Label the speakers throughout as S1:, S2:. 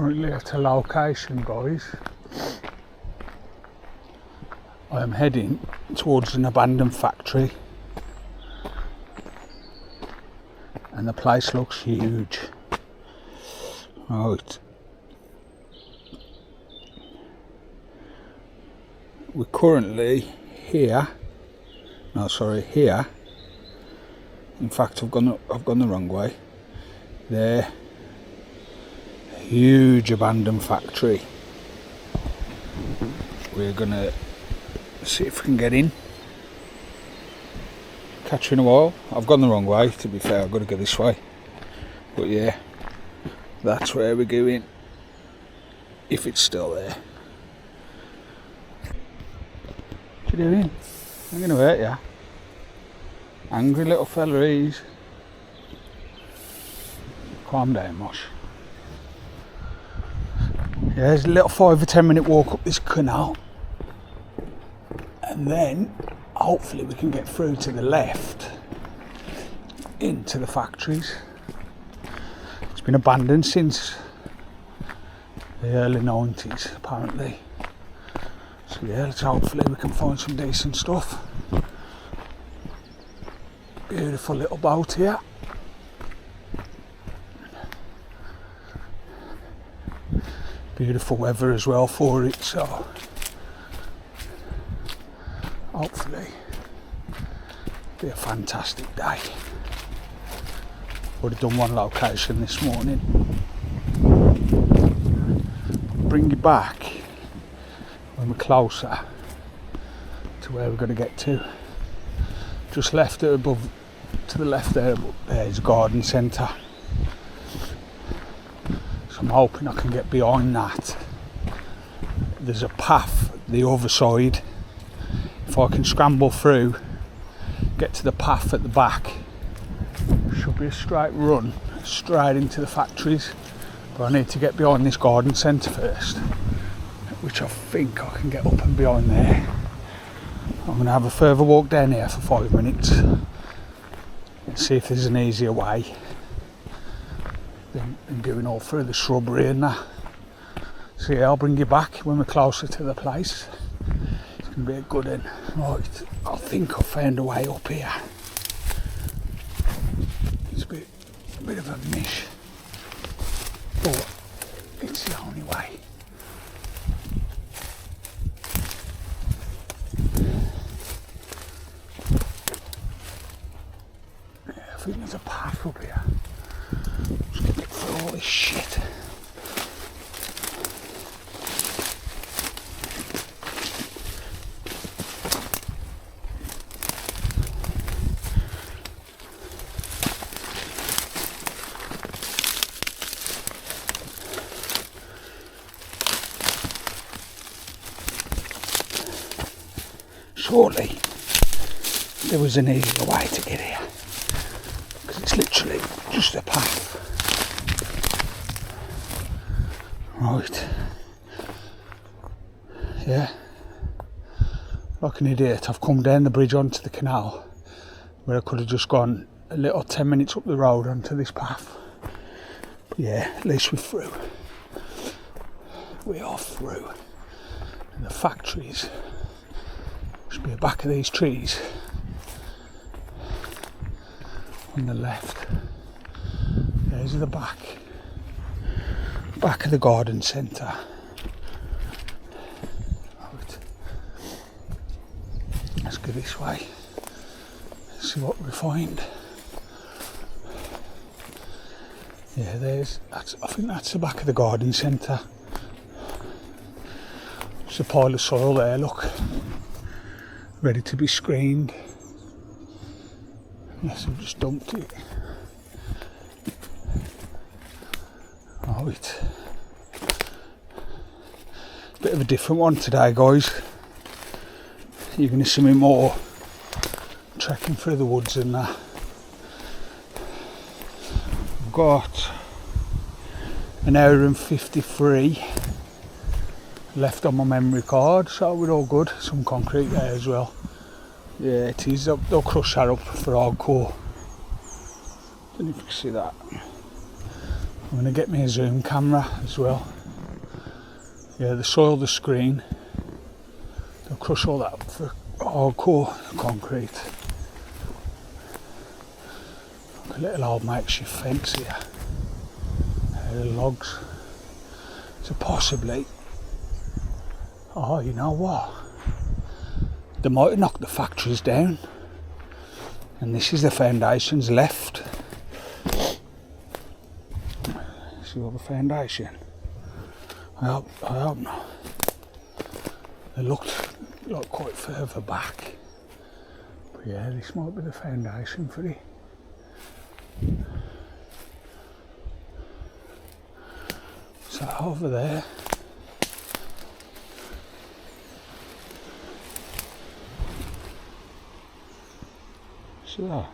S1: Currently at a location, guys. I am heading towards an abandoned factory, and the place looks huge. Right, we're currently here. No, sorry, here. In fact, I've gone the wrong way. There, huge abandoned factory. We're gonna see if we can get in. Catch you in a while. I've gone the wrong way, to be fair. I've got to go this way. But yeah, that's where we're going, if it's still there. What you doing? I'm going to hurt you. Angry little fella he's. Calm down, Mosh. Yeah, there's a little 5 or 10 minute walk up this canal, and then hopefully we can get through to the left into the factories. It's been abandoned since the early 90s apparently. So yeah, let's hopefully we can find some decent stuff. Beautiful little boat here. Beautiful weather as well for it, so hopefully it'll be a fantastic day. Would have done one location this morning. Bring you back when we're closer to where we're going to get to. Just left it above, to the left there, there's a garden centre. So I'm hoping I can get behind that. There's a path the other side. If I can scramble through, get to the path at the back, should be a straight run straight into the factories. But I need to get behind this garden centre first, which I think I can get up and behind there. I'm going to have a further walk down here for 5 minutes and see if there's an easier way than going all through the shrubbery and that. So yeah, I'll bring you back when we're closer to the place. It's going to be a good one. Right, I think I've found a way up here. It's a bit of a mish, but it's the only way. I think there's a path up here. Just gonna get through all this shit. Surely there was an easier way to get here. It's literally just a path. Right. Yeah. Like an idiot, I've come down the bridge onto the canal where I could have just gone a little 10 minutes up the road onto this path. But yeah, at least we're through. We are through. And the factories should be the back of these trees. On the left, there's the back of the garden centre. Right. Let's go this way, see what we find. Yeah, I think that's the back of the garden centre. There's a pile of soil there, look, ready to be screened. Yes, I've just dumped it. Right. Bit of a different one today, guys. You're going to see me more trekking through the woods and that. I've got an hour and 53 left on my memory card, so we're all good. Some concrete there as well. Yeah, it is. They'll crush that up for hardcore. Don't know if you can see that. I'm going to get me a zoom camera as well. Yeah, they soil the screen. They'll crush all that up for hardcore concrete. A little old makeshift fence here. The logs. So possibly, oh, you know what? They might have knocked the factories down, and this is the foundations left. See all the foundation? I hope not. They looked like quite further back. But yeah, this might be the foundation for it. So over there, see that?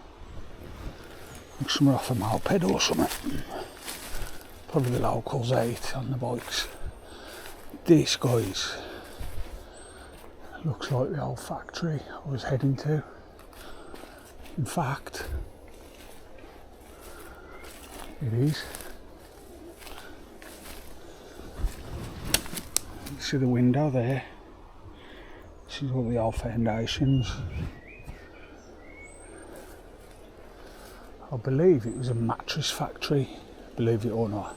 S1: Looks something off a moped or something. Probably the locals ate on the bikes. This, guys, looks like the old factory I was heading to. In fact, it is. See the window there? This is all the old foundations. I believe it was a mattress factory, believe it or not.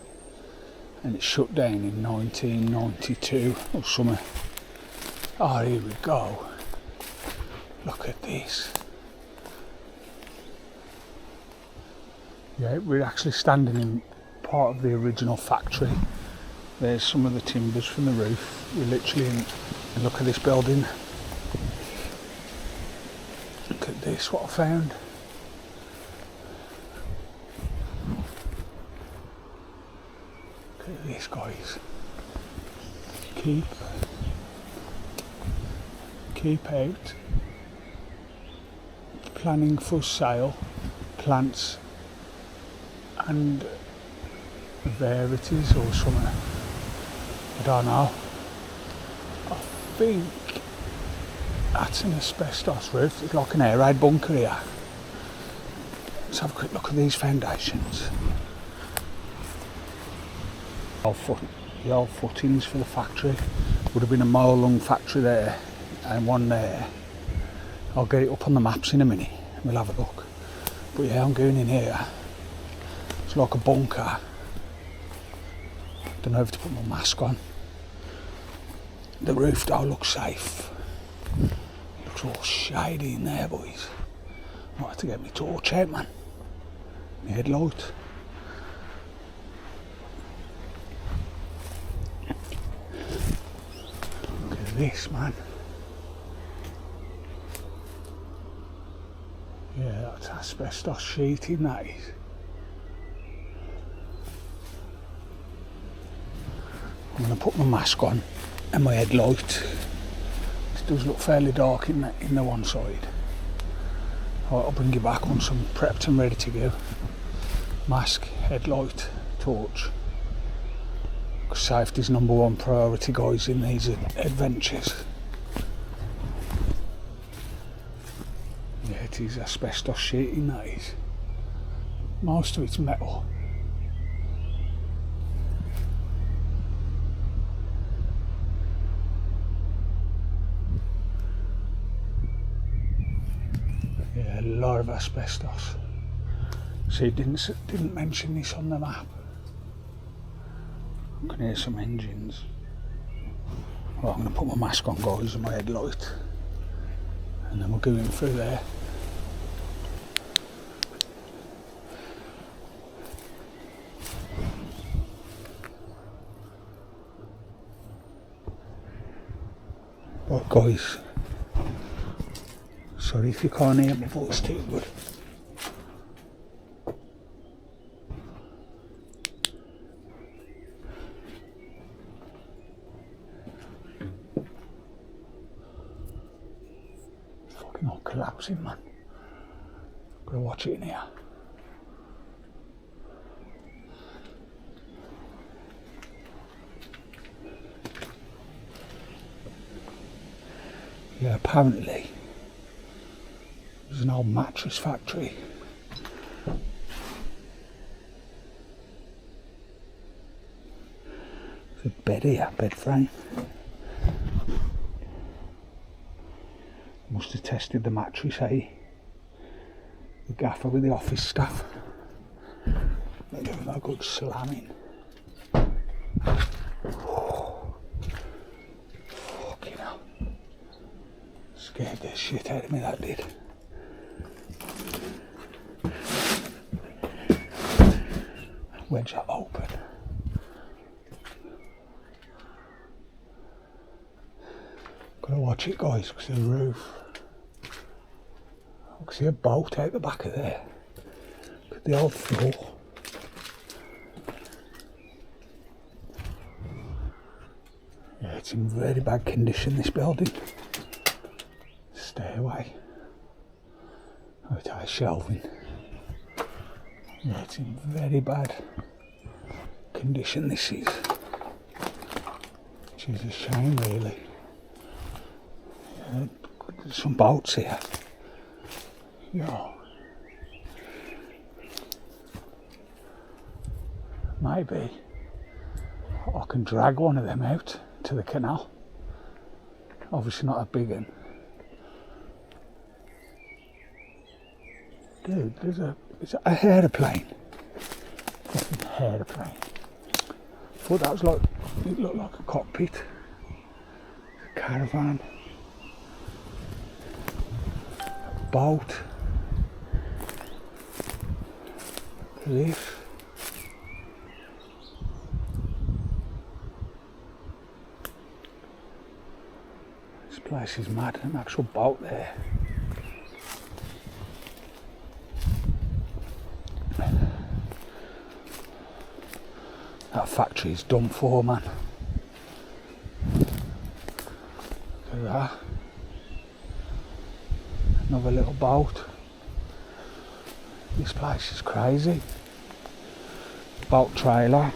S1: And it shut down in 1992 or something. Oh, here we go. Look at this. Yeah, we're actually standing in part of the original factory. There's some of the timbers from the roof. We're literally in, and look at this building. Look at this, what I found. Look at this, guys. Keep out. Planning for sale. Plants and varieties or something. I don't know. I think that's an asbestos roof. It's like an air raid bunker here. Let's have a quick look at these foundations. The old footings for the factory. Would have been a mile-long factory there and one there. I'll get it up on the maps in a minute. We'll have a look. But yeah, I'm going in here. It's like a bunker. Don't know if to put my mask on. The roof though looks safe. Looks all shady in there, boys. Might have to get my torch out, man. My headlight. Look at this, man. Yeah, that's asbestos sheeting, that is. I'm going to put my mask on and my headlight. It does look fairly dark in the one side. Right, I'll bring you back once I'm prepped and ready to go. Mask, headlight, torch. Safety's number one priority, guys, in these adventures. Yeah, it is asbestos sheeting, that is. Most of it's metal. Yeah, a lot of asbestos. See, it didn't mention this on the map. I can hear some engines. Well, I'm going to put my mask on, guys, and my headlight, and then we'll go in through there. Right, guys. Sorry if you can't hear my voice too good. Fucking all collapsing, man. Gotta watch it in here. Yeah, apparently there's an old mattress factory. There's a bed here, bed frame. Must have tested the mattress, eh? The gaffer with the office staff. They're doing a good slamming. Fucking hell. Scared the shit out of me, that did. Wedge that open. Gotta watch it, guys, because of the roof. I can see a bolt out the back of there. Look at the old floor. Yeah, it's in very bad condition, this building. Stairway. Oh, it has shelving. Yeah, it's in very bad condition, this is. Which is a shame, really. Yeah, there's some bolts here. Yeah. Maybe I can drag one of them out to the canal. Obviously not a big one. Dude, it's a aeroplane. Fucking aeroplane. Thought that was like, it looked like a cockpit. A caravan. A boat. Cliff. This place is mad, an actual boat there. That factory is done for, man. Look at that. Another little boat. This place is crazy. Boat trailer.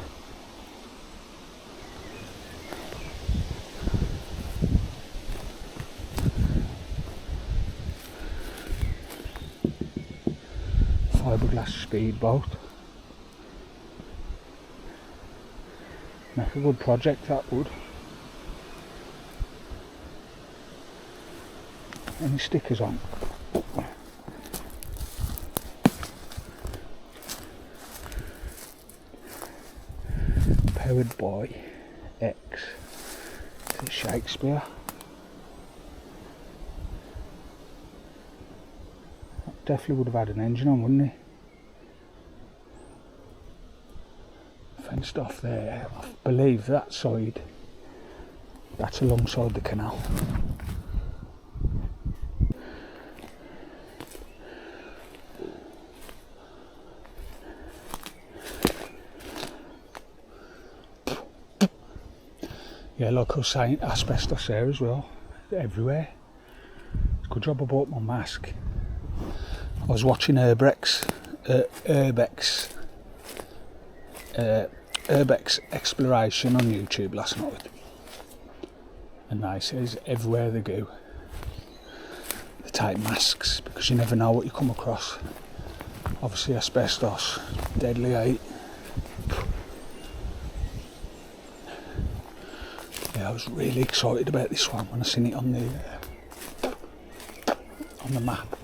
S1: Fiberglass speedboat. Make a good project, that would. Any stickers on? Powered by X. Is it Shakespeare? That definitely would have had an engine on, wouldn't he? Fenced off there. I believe that side, that's alongside the canal. Yeah, like I was saying, asbestos there as well, everywhere. Good job I bought my mask. I was watching Urbex exploration on YouTube last night, and they says everywhere they go, they take masks because you never know what you come across. Obviously asbestos, deadly, eh? Yeah, I was really excited about this one when I seen it on the map.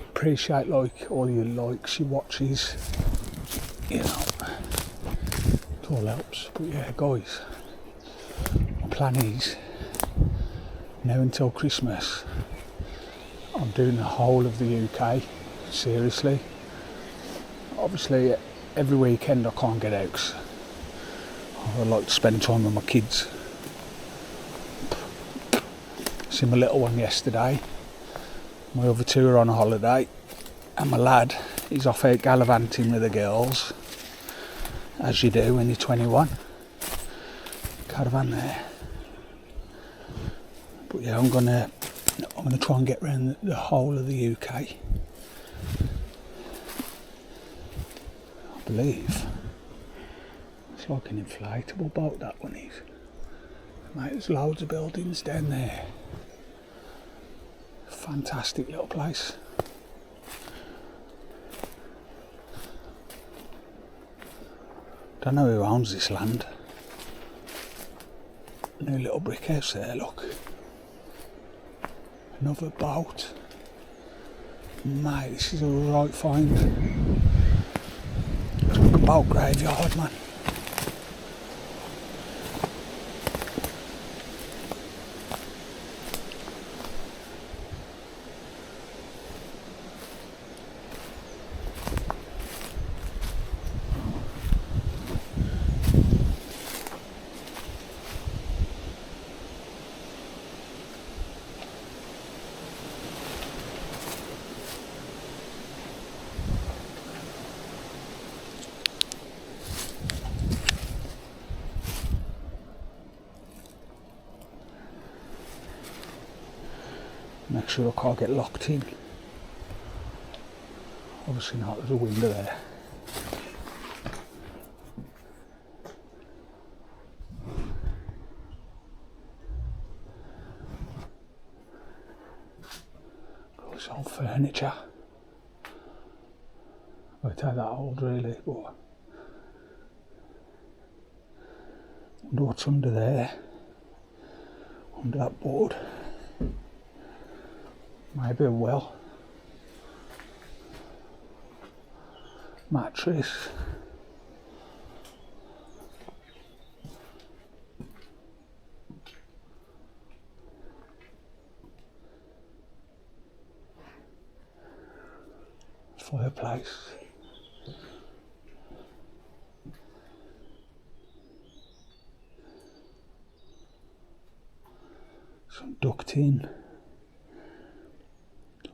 S1: Appreciate like all your likes, your watches, you know, it all helps. But yeah, guys, my plan is now until Christmas I'm doing the whole of the UK, seriously. Obviously every weekend I can't get out 'cause I like to spend time with my kids. See my little one yesterday, my other two are on a holiday, and my lad, he's off out gallivanting with the girls, as you do when you're 21. Caravan there. But yeah, I'm gonna try and get around the whole of the UK. I believe it's like an inflatable boat, that one is. Mate, there's loads of buildings down there. Fantastic little place. Don't know who owns this land. New little brick house there, look. Another boat. Mate, this is a right find. It's like a boat graveyard, man. Make sure I can't get locked in. Obviously not, there's a window there. Got this old furniture. I take that old really, but I wonder what's under there. Under that board. Maybe a well. Mattress. Fireplace. Some ducting.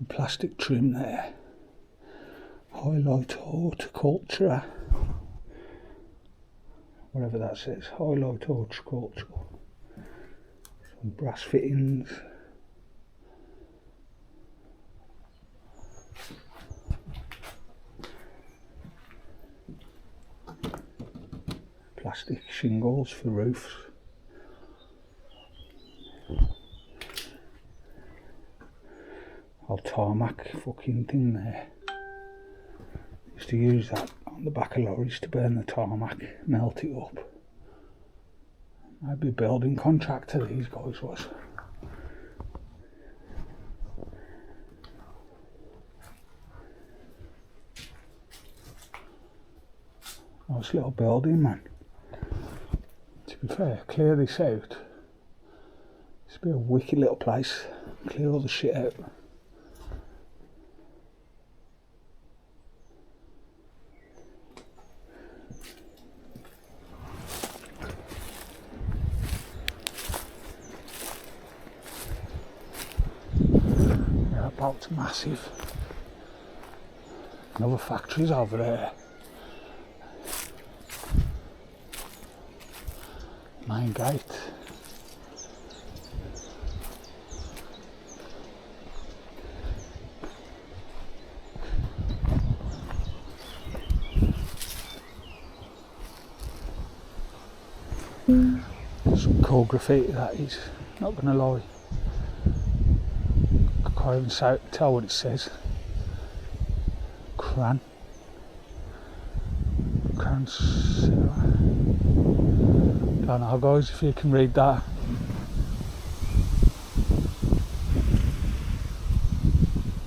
S1: Plastic trim there. Highlight horticulture. Whatever that says. Highlight horticulture. Some brass fittings. Plastic shingles for roofs. Old tarmac fucking thing there. Used to use that on the back of lorries to burn the tarmac, melt it up. Maybe a building contractor these guys was. Nice little building, man. To be fair, clear this out. This would be a wicked little place. Clear all the shit out. Boat's massive. Another factory's over there. Main gate. Some cool graffiti that is, not gonna lie. Can't even tell what it says. Cran Sarah. Don't know guys if you can read that.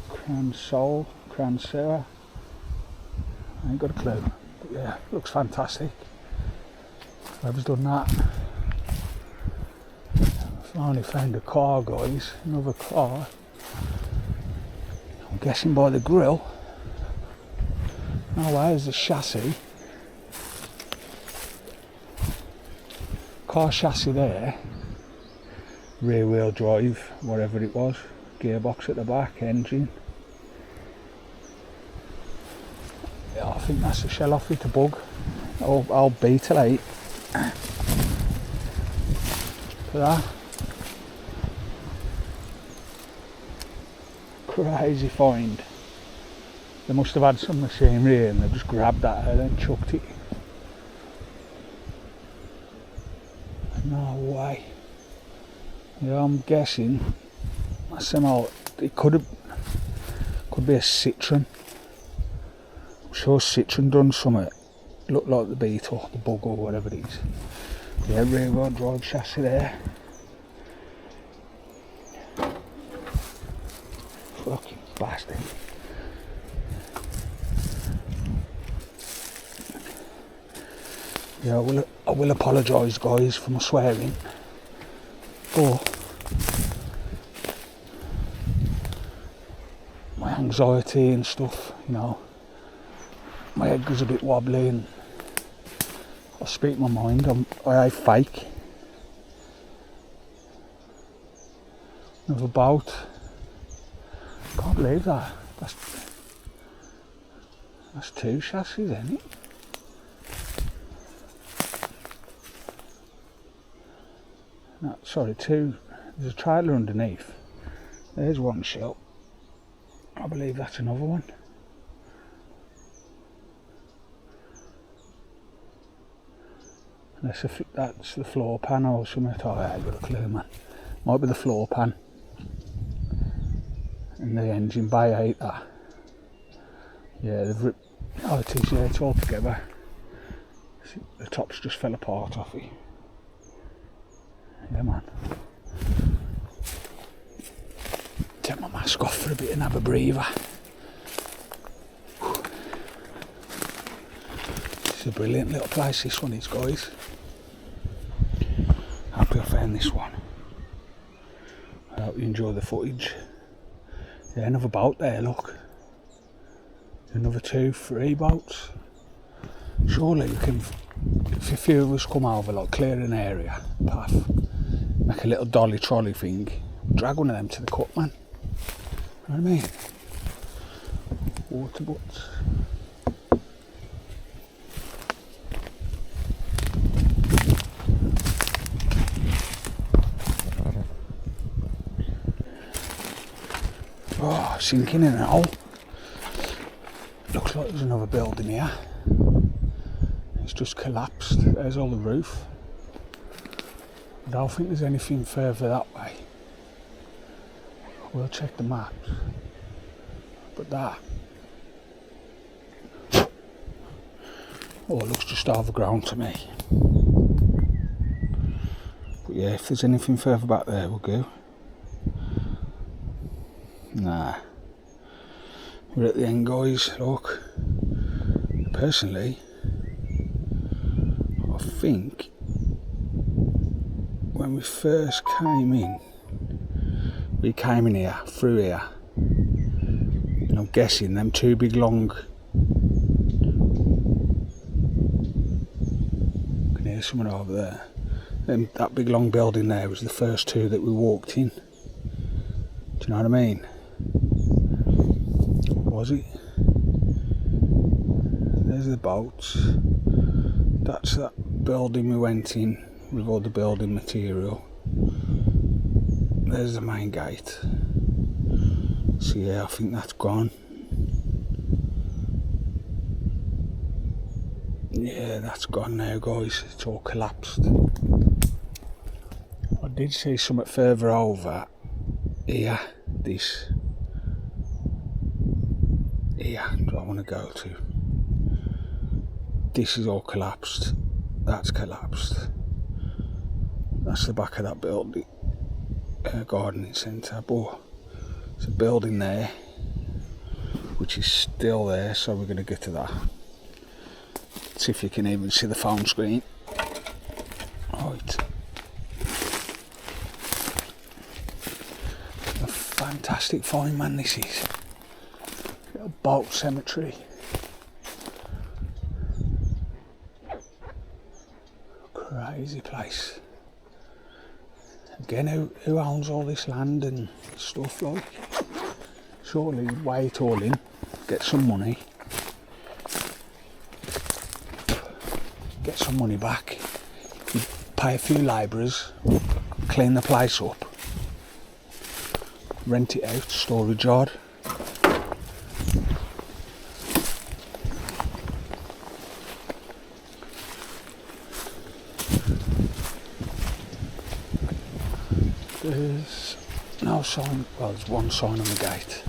S1: Cran Sarah. I ain't got a clue. But yeah, looks fantastic. Whoever's done that. I finally found a car, guys. Another car. I'm guessing by the grille. Oh, there's the chassis. Car chassis there. Rear wheel drive, whatever it was. Gearbox at the back, engine. Yeah, I think that's a shell off with the bug. Old Beetle 8. For that. Crazy find. They must have had some machinery here and they just grabbed that and then chucked it. No way. Yeah, I'm guessing that's somehow it could be a Citroen. I'm sure Citroen done something look like the Beetle, the Bug or whatever it is. Yeah, rear wheel drive chassis there. Fucking bastard. Yeah, I will apologise, guys, for my swearing, but my anxiety and stuff, you know, my head goes a bit wobbly and I speak my mind. I fake. Another boat. Can't believe that. That's 2 chassis, isn't it? No, sorry, 2. There's a trailer underneath. There's one shell. I believe that's another one. That's the floor pan or something. I ain't got a clue, man. Might be the floor pan. And the engine bay, I hate that. Yeah, they've ripped. Oh, it is, yeah, it's all together. The tops just fell apart off it. Yeah, man. Take my mask off for a bit and have a breather. It's a brilliant little place, this one is, guys. Happy I found this one. I hope you enjoy the footage. Yeah, another boat there, look. Another 2, 3 boats. Surely we can, if a few of us come over, like clear an area, path, make a little dolly trolley thing, drag one of them to the cut, man. You know what I mean? Water butts. Oh, sinking in an hole. Looks like there's another building here. It's just collapsed. There's all the roof. I don't think there's anything further that way. We'll check the maps. But that. Oh, it looks just overgrown to me. But yeah, if there's anything further back there, we'll go. Nah. We're at the end, guys. Look. Personally, I think when we first came in, we came in here, through here, and I'm guessing them 2 big long, I can hear someone over there, that big long building there was the first 2 that we walked in. Do you know what I mean? Was it? There's the boats. That's that building we went in with all the building material. There's the main gate. So yeah, I think that's gone. Yeah, that's gone now, guys. It's all collapsed. I did see something further over here. This. Here, do I want to go to? This is all collapsed. That's collapsed. That's the back of that building. Gardening centre. But there's a building there which is still there, so we're going to get to that. See if you can even see the phone screen. Right. A fantastic find, man, this is. Little boat cemetery. Crazy place. Again, who owns all this land and stuff like? Surely you'd weigh it all in, get some money, get some money back, you'd pay a few labourers, clean the place up, rent it out, storage yard. There's no sign, well there's one sign on the gate.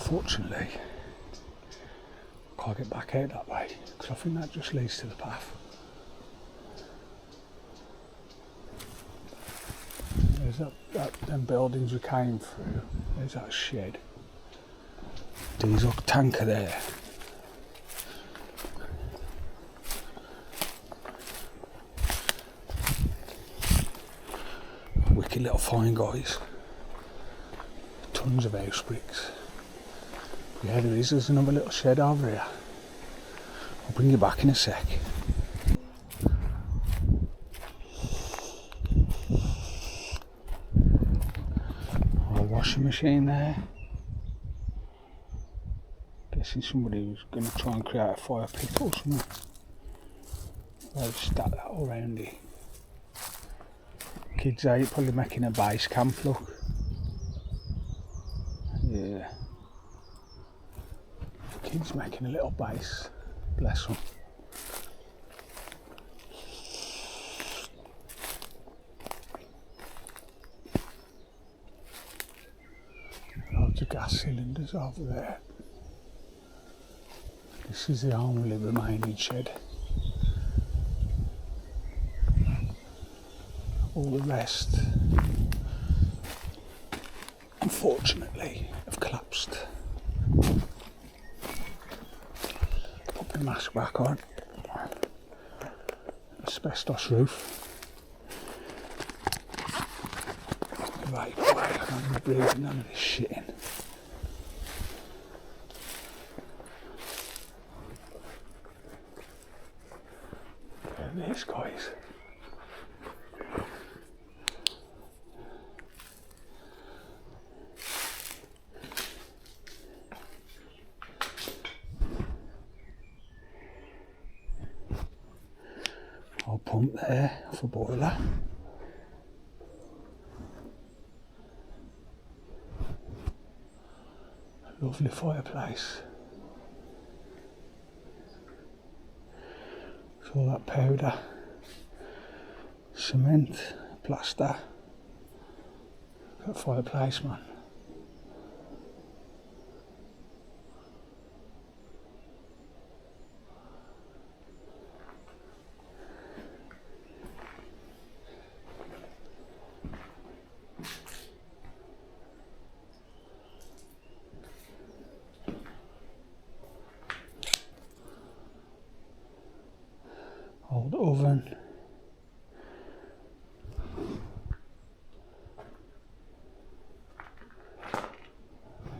S1: Unfortunately, I can't get back out that way because I think that just leads to the path. There's them buildings we came through. There's that shed. Diesel tanker there. Wicked little find, guys. Tons of house bricks. Yeah, there's another little shed over here. I'll bring you back in a sec. A washing machine there. Guessing somebody was going to try and create a fire pit or something. I'll stack that all around it. Kids out probably making a base camp, look. Yeah. Kids making a little base. Bless them. Loads of gas cylinders over there. This is the only remaining shed. All the rest, unfortunately, have collapsed. Put the mask back on. Asbestos roof. Right, I can't be breathing none of this shit in. There it is, guys. I'll pump there for boiler. Lovely fireplace. It's all that powder, cement, plaster. Got a fireplace, man. Old oven.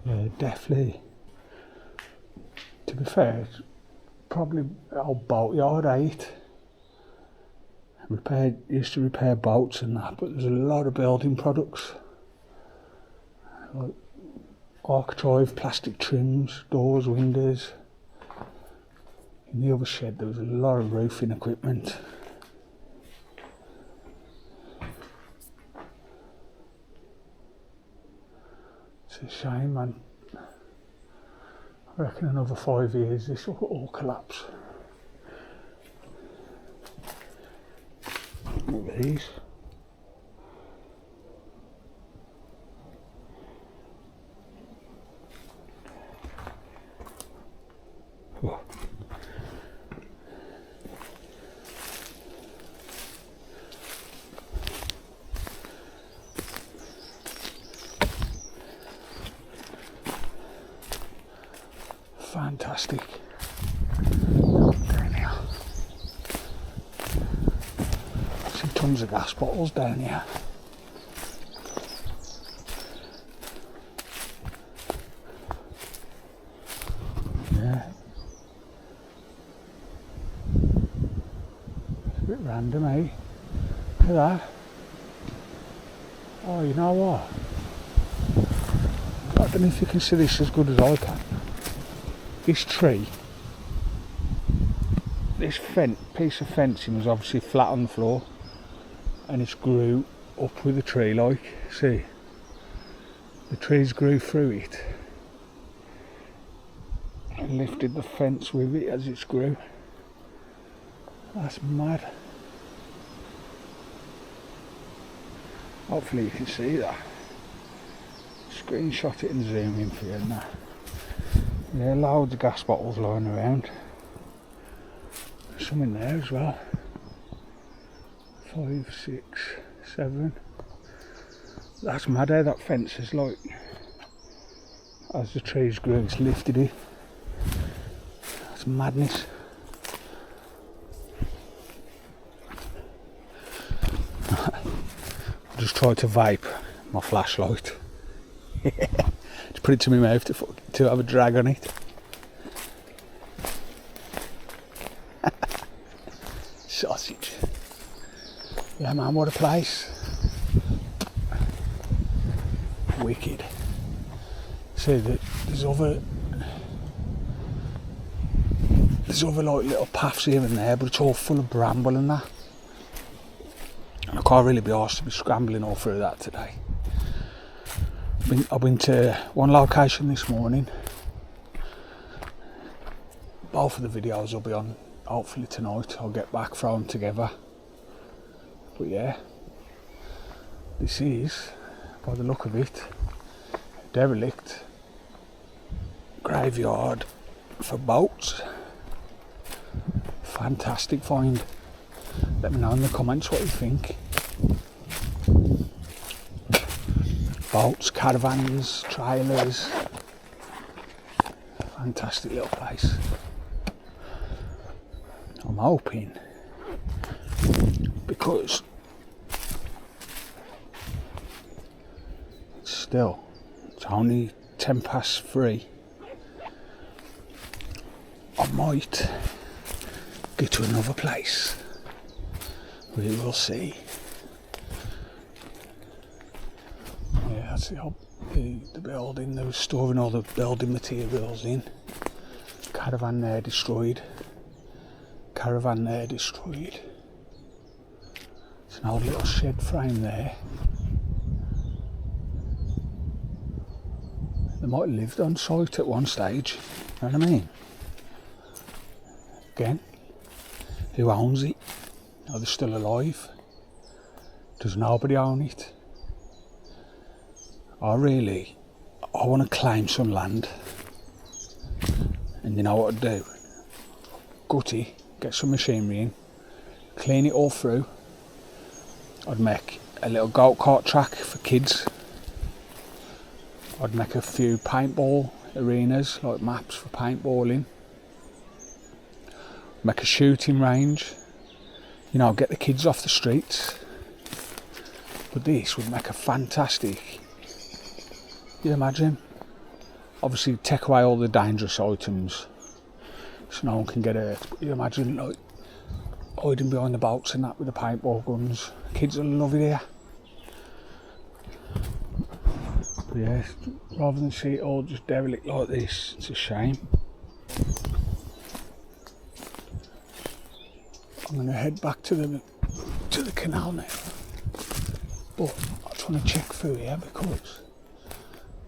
S1: Yeah, definitely. To be fair, it's probably old boat yard, used to repair boats and that, but there's a lot of building products. Like architrave, plastic trims, doors, windows. In the other shed there was a lot of roofing equipment. It's a shame, man. I reckon another 5 years this will all collapse. Look at these. Oh. Fantastic. Down here. See tons of gas bottles down here. Yeah. It's a bit random, eh? Look at that. Oh, you know what? I don't know if you can see this as good as I can. This tree, this piece of fencing was obviously flat on the floor and it's grew up with the tree, like, see, the trees grew through it and lifted the fence with it as it grew. That's mad. Hopefully you can see that. Screenshot it and zoom in for you now. Yeah, loads of gas bottles lying around. There's some in there as well. 5, 6, 7. That's mad how that fence is like, as the trees grew, it's lifted it. That's madness. I just tried to vape my flashlight. Just put it to my mouth to have a drag on it. Sausage. Yeah man, what a place. Wicked. See, there's other like little paths here and there, but it's all full of bramble and that. And I can't really be asked to be scrambling all through that today. I've been to one location this morning. Both of the videos will be on hopefully tonight. I'll get back, throw them together. But yeah, this is, by the look of it, a derelict graveyard for boats. Fantastic find. Let me know in the comments what you think. Boats, caravans, trailers. Fantastic little place. I'm hoping, because it's only 3:10. I might get to another place. We will see. Yeah, that's the building. They were storing all the building materials in. Caravan there destroyed. Caravan there destroyed. It's an old little shed frame there. They might have lived on site at one stage. You know what I mean? Again, who owns it? Are they still alive? Does nobody own it? I want to claim some land. And you know what I'd do? Gut it, get some machinery in, clean it all through. I'd make a little go-kart track for kids. I'd make a few paintball arenas, like maps for paintballing. Make a shooting range. You know, get the kids off the streets. But this would make a fantastic, you imagine? Obviously take away all the dangerous items so no one can get hurt. But you imagine like hiding behind the boats and that with the paintball guns. Kids will love it here. But yeah, rather than see it all just derelict like this, it's a shame. I'm going to head back to the canal now. But I just want to check through here because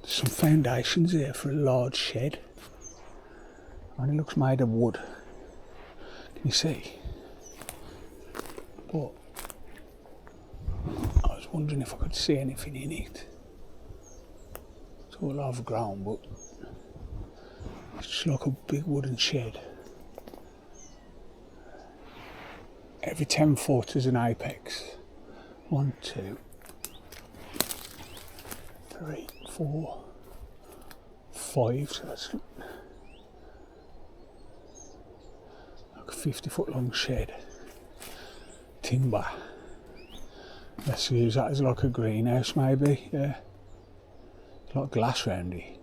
S1: there's some foundations here for a large shed. And it looks made of wood. Can you see? But I was wondering if I could see anything in it. It's all overgrown, but it's just like a big wooden shed. Every 10 foot is an apex. 1, 2, 3, 4, 5. So that's like a 50-foot long shed. Timber. Let's use that as like a greenhouse maybe, yeah. It's like glass round it.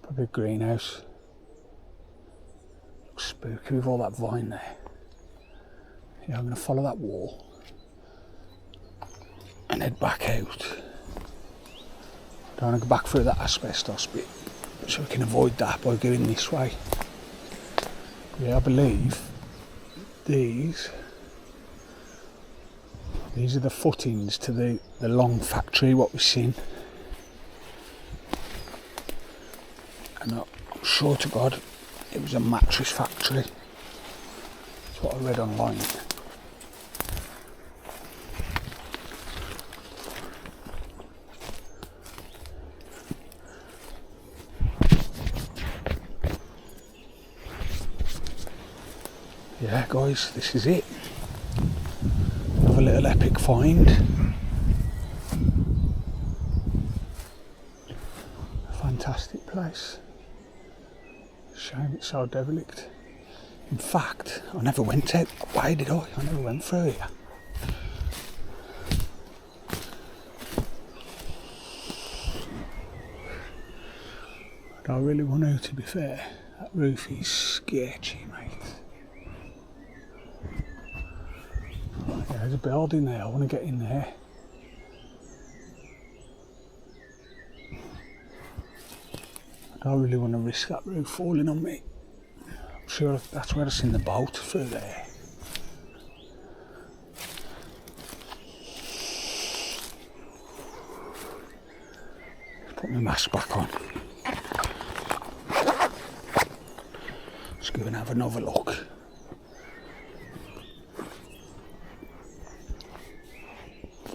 S1: Probably a greenhouse. Looks spooky with all that vine there. Yeah, I'm going to follow that wall and head back out. I don't want to go back through that asbestos bit, so we can avoid that by going this way. Yeah, I believe these are the footings to the long factory what we've seen. And I'm sure to God it was a mattress factory. That's what I read online. Yeah guys, this is it. Another little epic find. Fantastic place. Shame it's so derelict. In fact, I never went out. Why did I? I never went through here. I don't really want to be fair. That roof is sketchy, mate. Yeah, there's a building there. I want to get in there. I don't really want to risk that roof falling on me. I'm sure that's where I've seen the boat through there. Put my mask back on. Let's go and have another look.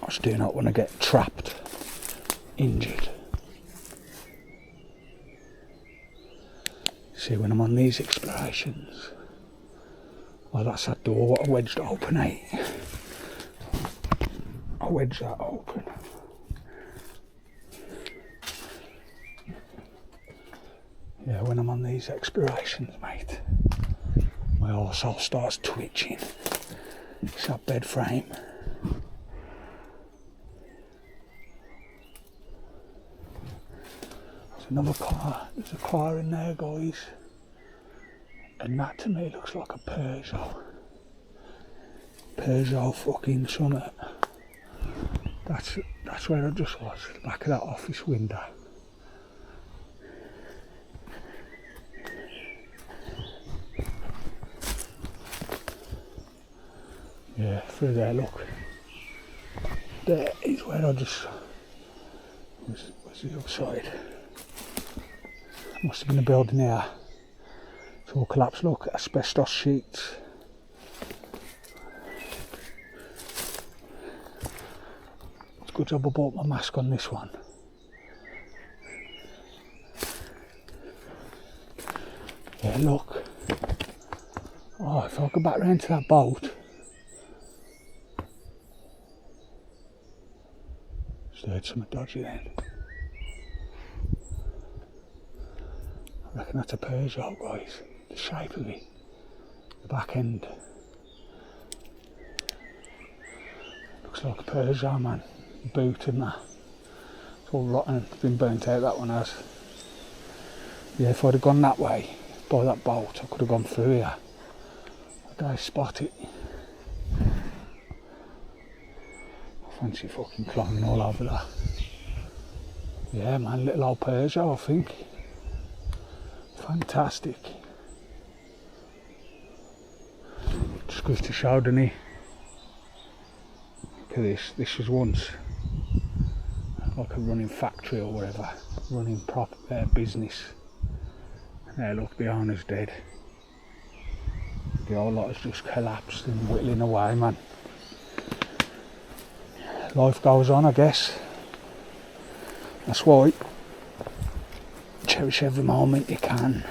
S1: I just do not want to get trapped, injured. See, when I'm on these explorations, well, that's that door what I wedged open, eh? I wedged that open. Yeah, when I'm on these explorations, mate, my arsehole starts twitching. It's that bed frame. There's another car. There's a car in there, guys. And that to me looks like a Peugeot. Peugeot fucking something. That's where I just was, the back of that office window. Yeah, through there, look. There is where I just... Where's the other side? Must have been a building here. It's all collapsed, look, asbestos sheets. It's a good job I bought my mask on this one. Yeah, look. Oh, if I go back round to that boat. Just heard something dodgy then. I reckon that's a Peugeot, guys. The shape of it. The back end. Looks like a Peugeot, man. The boot and that. It's all rotten. It's been burnt out, that one has. Yeah, if I'd have gone that way, by that boat, I could have gone through here. I don't spot it. I fancy fucking climbing all over that. Yeah, man, little old Peugeot, I think. Fantastic. Just goes to show, doesn't he? Look at this. This was once like a running factory or whatever, running proper business. Now look, the owner's dead. The whole lot has just collapsed and whittling away, man. Life goes on, I guess. That's why. Cherish every moment you can.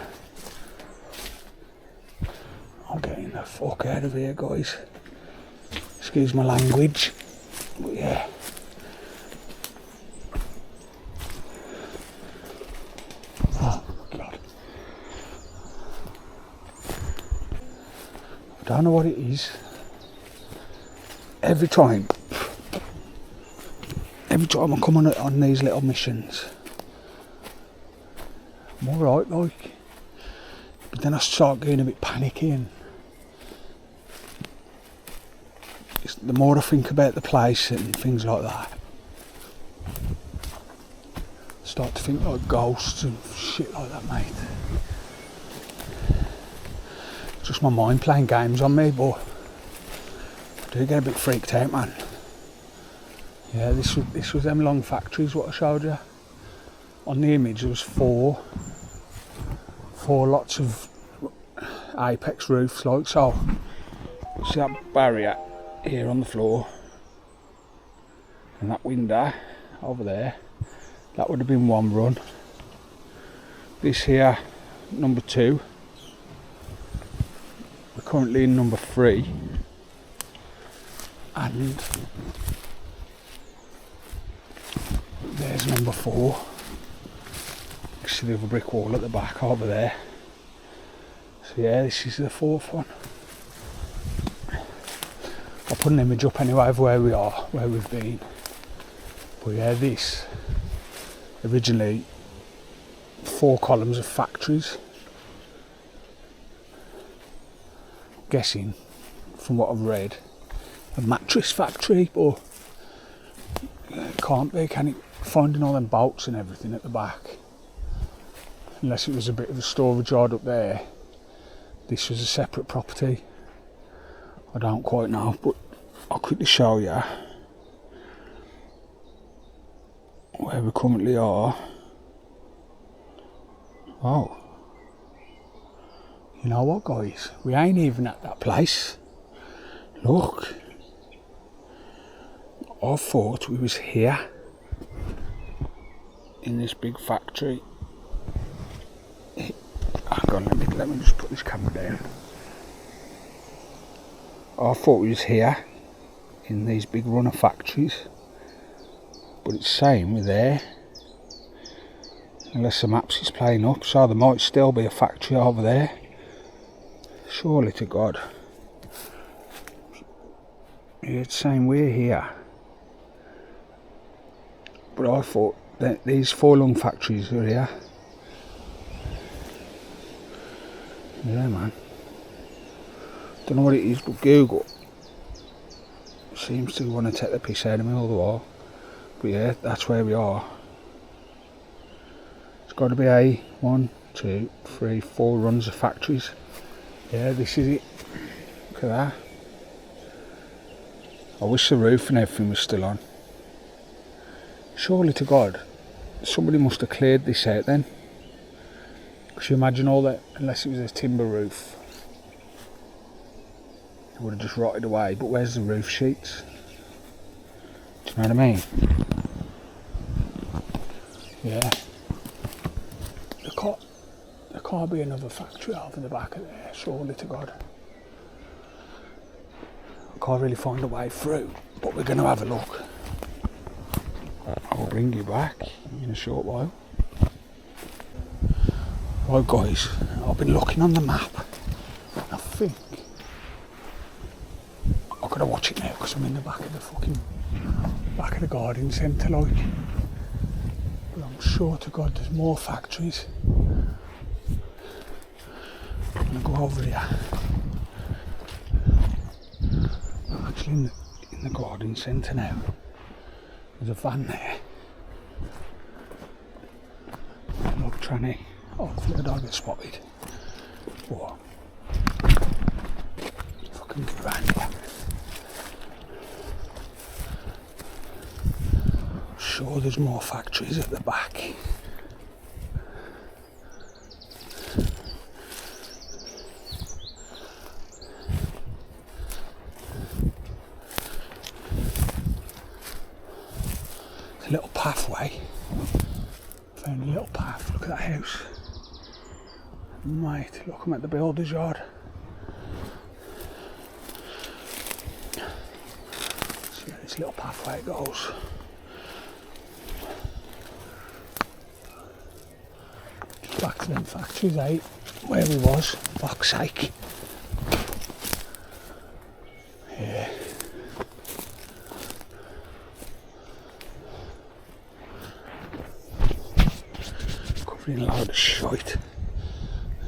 S1: I'm getting the fuck out of here, guys. Excuse my language. But yeah. Oh, God. I don't know what it is. Every time I come on these little missions, I'm alright, like, but then I start getting a bit panicky, and the more I think about the place and things like that, I start to think like ghosts and shit like that, mate. It's just my mind playing games on me, but I do get a bit freaked out, man. Yeah, this was them long factories what I showed you. On the image there was four lots of apex roofs, like so. See that barrier here on the floor, and that window over there, that would have been one run. This here, number two, we currently in number 3, and there's number 4. You see the other brick wall at the back over there. So yeah, this is the 4th one. I'll put an image up anyway of where we are, where we've been. But yeah, this originally 4 columns of factories. Guessing from what I've read, a mattress factory, but it can't be, can it? Finding all them bolts and everything at the back, unless it was a bit of a storage yard up there. This was a separate property. I don't quite know, but I'll quickly show you where we currently are. Oh, you know what, guys? We ain't even at that place. Look, I thought we was here in this big factory. Hang on, let me just put this camera down. I thought we was here in these big runner factories, but it's saying we're there. Unless the maps is playing up, so there might still be a factory over there. Surely to God. Yeah, it's saying we're here. But I thought that these 4 lung factories are here. Yeah, man. Don't know what it is, but Google seems to want to take the piss out of me all the while. But yeah, that's where we are. It's got to be 1, 2, 3, 4 runs of factories. Yeah, this is it. Look at that. I wish the roof and everything was still on. Surely to God, somebody must have cleared this out then. Could you imagine all that, unless it was a timber roof? It would have just rotted away, but where's the roof sheets? Do you know what I mean? Yeah. There can't be another factory over the back of there, surely to God. I can't really find a way through, but we're going to have a look. I'll bring you back in a short while. Right guys, I've been looking on the map. I think I've got to watch it now because I'm in the back of the garden centre, like. But I'm sure to God there's more factories. I'm going to go over here. I'm actually in the garden centre now. There's a van there. Look, tranny. Hopefully I don't get spotted. What? If I can get around here. I'm sure there's more factories at the back. Little pathway. Found a little path. Look at that house. Mate, look, I'm at the builder's yard. See how this little pathway goes. Just back to them factories, eh? Where we was, for fuck's sake. Yeah. Covering a load of shite.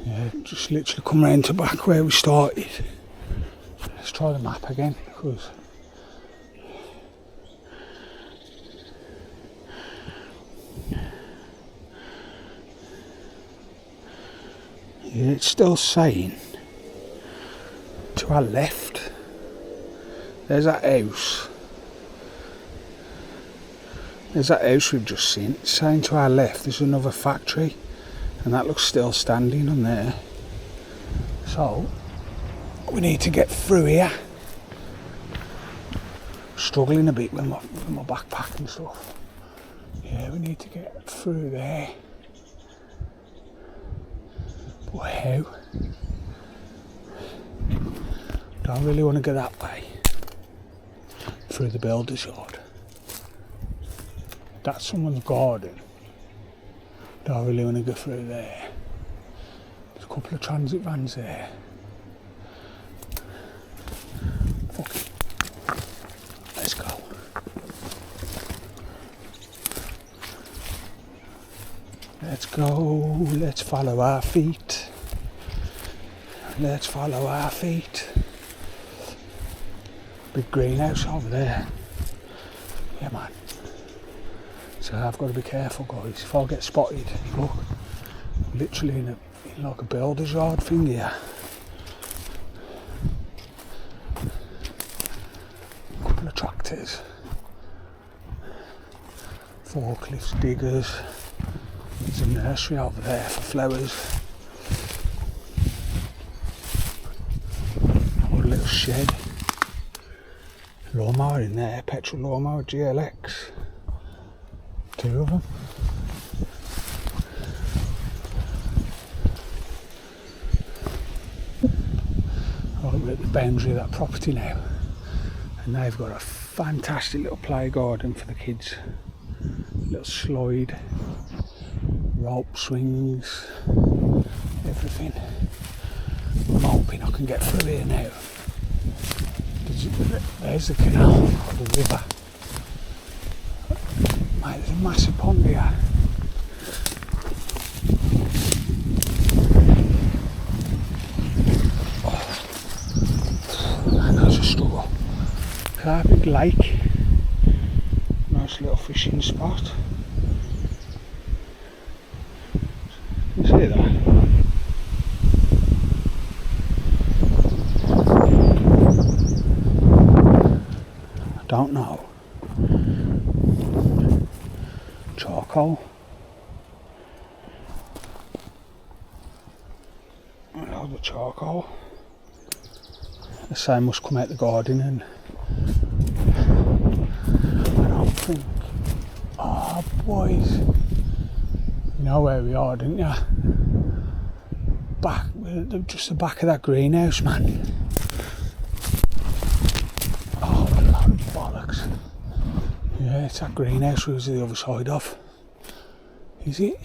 S1: Yeah, just literally come round to back where we started. Let's try the map again, because yeah, it's still saying to our left. There's that house. There's that house we've just seen. It's saying to our left there's another factory. And that looks still standing on there. So, we need to get through here. Struggling a bit with my backpack and stuff. Yeah, we need to get through there. But how? Don't really want to go that way. Through the builder's yard. That's someone's garden. Don't really want to go through there. There's a couple of transit vans there. Fuck it. Let's go. Let's go. Let's follow our feet. Let's follow our feet. Big greenhouse over there. Yeah, man. So I've got to be careful, guys. If I get spotted, look, literally in like a builder's yard thing here. A couple of tractors, forklifts, diggers. There's a nursery over there for flowers. Or a little shed. Lawnmower in there, petrol lawnmower, GLX. 2 of them. Right, we're at the boundary of that property now, and they've got a fantastic little play garden for the kids. Little slide, rope swings, everything. I'm hoping I can get through here now. There's the canal, or the river. Mate, there's a massive pond here. Man, that's a struggle. Look at that big lake. Nice little fishing spot. You see that? Don't know. Charcoal. Oh, the charcoal. The same must come out the garden, and I don't think. Oh, boys. You know where we are, don't you? Back, just the back of that greenhouse, man. Yeah, it's that greenhouse we was the other side of. Is it?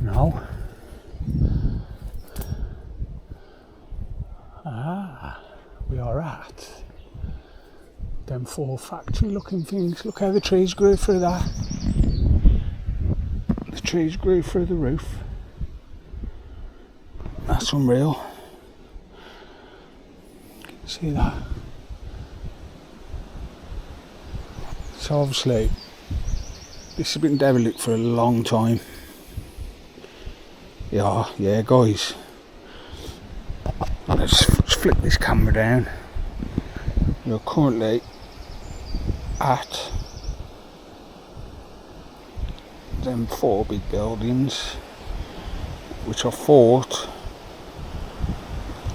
S1: No. Ah, we are at them 4 factory looking things. Look how the trees grew through that. The trees grew through the roof. That's unreal. See that? So obviously this has been derelict for a long time. Yeah guys. Let's flick this camera down. We're currently at them 4 big buildings, which I thought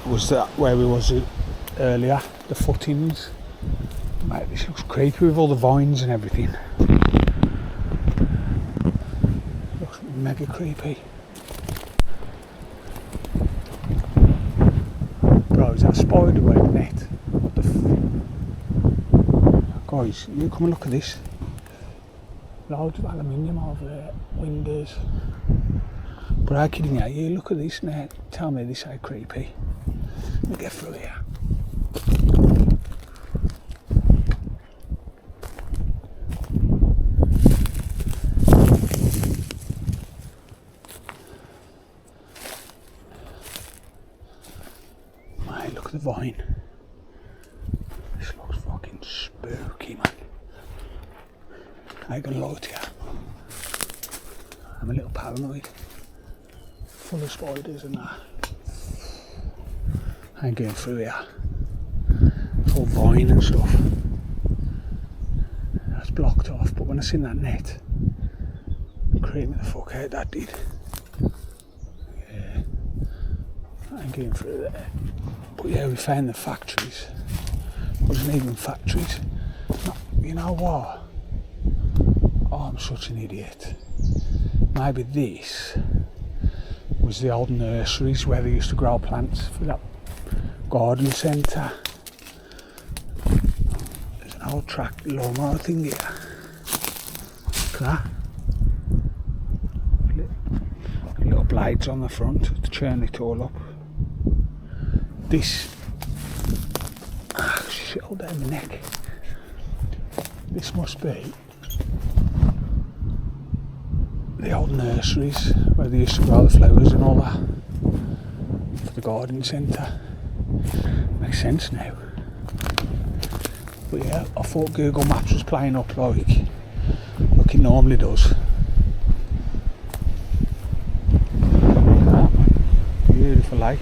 S1: was that where we was earlier, the footings. Mate, this looks creepy with all the vines and everything. Looks mega creepy. Bro, is that spider web net? What the Guys, you come and look at this. Loads of aluminium over there, windows. Breaking out, you look at this now. Tell me this ain't creepy. Let me get through here. The vine. This looks fucking spooky, man. I ain't gonna lie to you. I'm a little paranoid. Full of spiders and that. I ain't going through here. It's all vine and stuff. That's blocked off, but when I seen that net, it creeped me the fuck out, that did. Yeah. I ain't going through there. But yeah, we found the factories. It wasn't even factories. No, you know what? Oh, I'm such an idiot. Maybe this was the old nurseries where they used to grow plants for that garden centre. There's an old track lawnmower thing here. Look at that. Little blades on the front to churn it all up. This shit all down my neck. This must be the old nurseries where they used to grow the flowers and all that for the garden centre. Makes sense now. But yeah, I thought Google Maps was playing up like it normally does. Beautiful lake.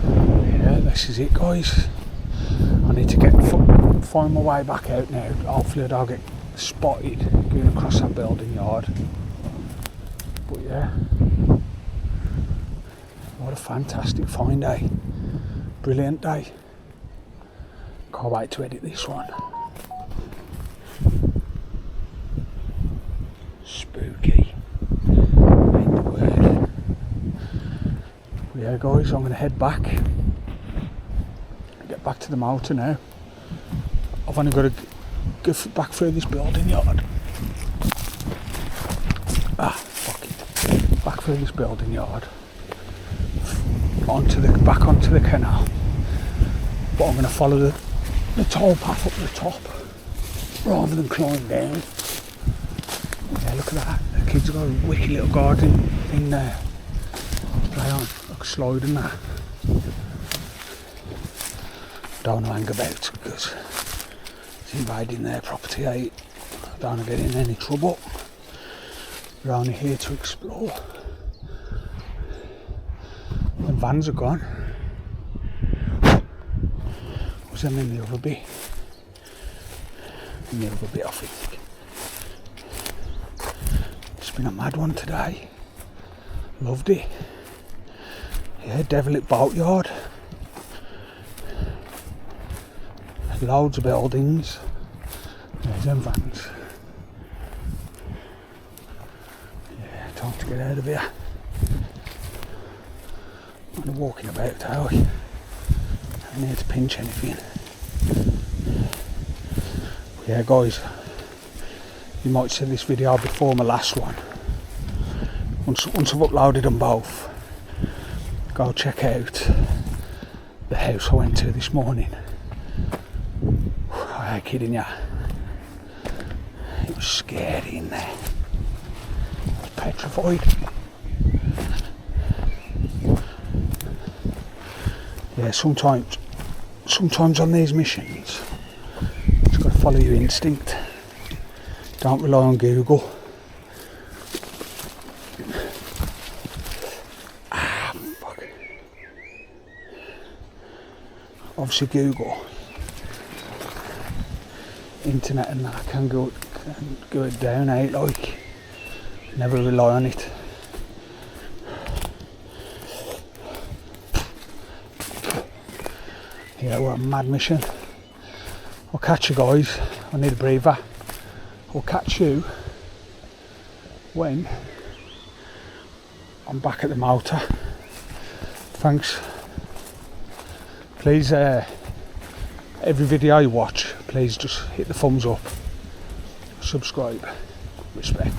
S1: Yeah, this is it, guys. I need to find my way back out now. Hopefully I don't get spotted going across that building yard. But yeah, what a fantastic find day. Brilliant day. Can't wait to edit this one. Spooky. Ain't the word. But yeah, guys, I'm going to head back. Get back to the motor now. I've only got to go back through this building yard. Fuck it. Back through this building yard. Back onto the canal. But I'm going to follow the toll path up the top rather than climb down. Yeah, look at that. The kids have got a wicked little garden thing there to play on, like a slide and that. Don't want to hang about because it's invading their property. I don't want to get in any trouble. We're only here to explore. The vans are gone. Was them in the other bit? In the other bit, I think. It's been a mad one today. Loved it. Yeah, Devilic Boatyard. Loads of buildings. There's them vans. Yeah, time to get out of here. I'm walking about, are we? I need to pinch anything. But yeah, guys, you might see this video before my last one. Once I've uploaded them both, go check out the house I went to this morning. I ain't kidding ya. It was scary in there. I was petrified. Yeah, sometimes on these missions, you just got to follow your instinct. Don't rely on Google. Fuck. Obviously Google, internet and that can go down, like, never rely on it. Yeah, what a mad mission. I'll catch you guys. I need a breather. I'll catch you when I'm back at the motor. Thanks. Please, every video you watch, please just hit the thumbs up. Subscribe. Respect.